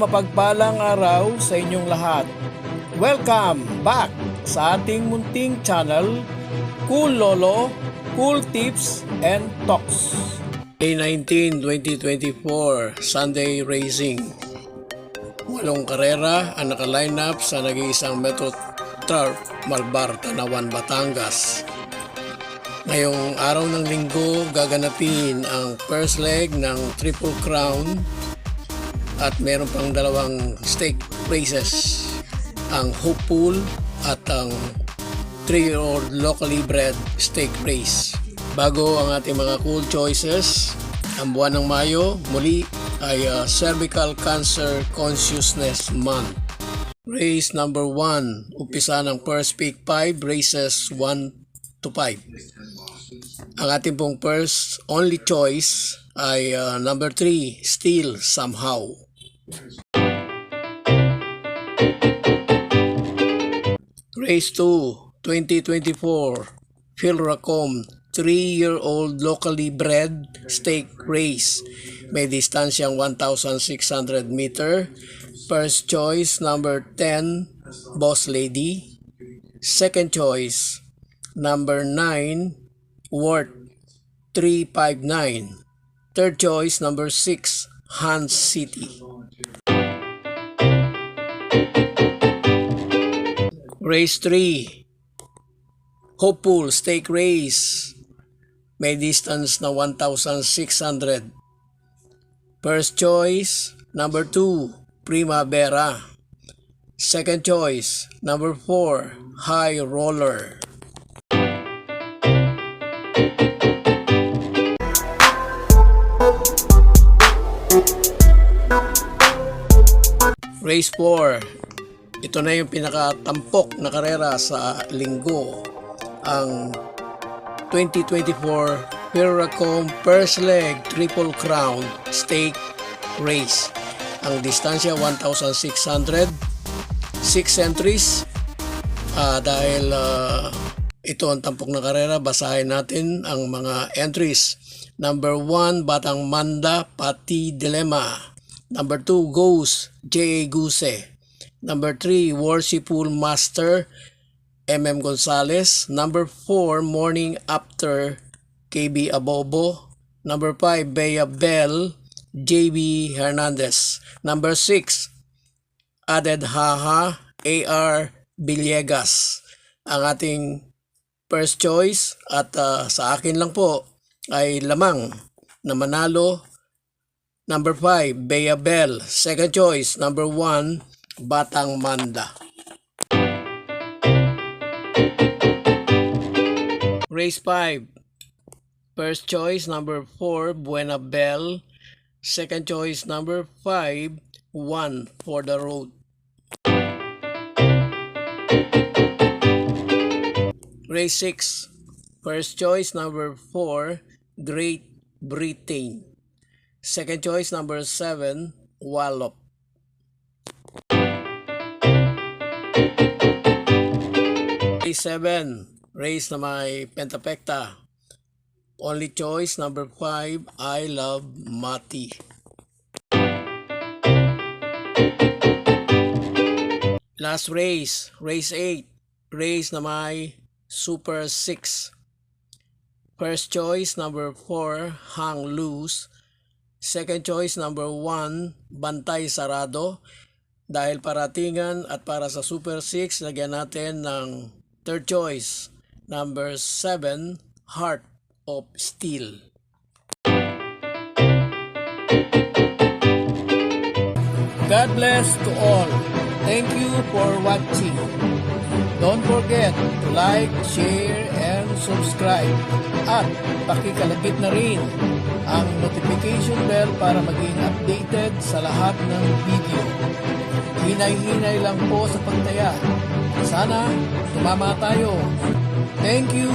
mapagpalang araw sa inyong lahat. Welcome back sa ating munting channel, Cool Lolo, Cool Tips and Talks. May 19, 2024, Sunday Racing. 8 karera ang naka-line up sa nag-iisang Metro Turf, Malbar, Tanawan, Batangas. Ngayong araw ng linggo, gaganapin ang first leg ng Triple Crown at meron pang 2 stake races, ang Hopeful at ang 3-year-old locally bred stake race. Bago ang ating mga cool choices, ang buwan ng Mayo muli ay Cervical Cancer Consciousness Month. Race number 1, umpisa ng first pick 5, races 1 to 5. Ang ating pong first only choice ay number 3, Still Somehow. Race 2, 2024, Philracom 3-year-old locally bred stake race. May distansyang 1,600 meter. First choice, number 10, Boss Lady. Second choice, number 9, Worth 359. Third choice, number 6, Hans City. Race 3, Hopeful stake race. May distance na 1,600. First choice, number 2, Primavera. Second choice, number 4, High Roller. Race 4. Ito na yung pinakatampok na karera sa linggo. Ang 2024 Philracom First Leg Triple Crown Stake Race. Ang distansya 1,600. 6 entries. Dahil ito ang tampok na karera, basahin natin ang mga entries. Number 1, Batang Manda, Pati Dilemma. Number 2, Ghost, J.A. Guse. Number 3, Worshipful Master, M.M. Gonzalez. Number 4, Morning After, KB Abobo. Number 5, Bea Bell, J.B. Hernandez. Number 6, Added Haha, A.R. Villegas. Ang ating first choice at sa akin lang po ay lamang na manalo. Number 5, Bea Bell. Second choice, number 1, Batang Manda. Race 5. First choice, number 4, Buena Bell. Second choice, number 5, 1 for the road. Race 6. First choice, number 4, Great Britain. Second choice, number 7, Wallop. Race 7. Race na may pentapekta. Only choice, number 5, I Love Mati. Last race, race 8. Race na may Super 6. First choice, number 4, Hang Loose. Second choice, number 1, Bantay Sarado. Dahil paratingan at para sa Super 6, lagyan natin ng third choice, number 7, Heart of Steel. God bless to all. Thank you for watching. Don't forget to like, share, and subscribe. At pakikalagit na rin ang notification bell para maging updated sa lahat ng video. Hinay-hinay lang po sa pagtaya. Sana tumama tayo. Thank you!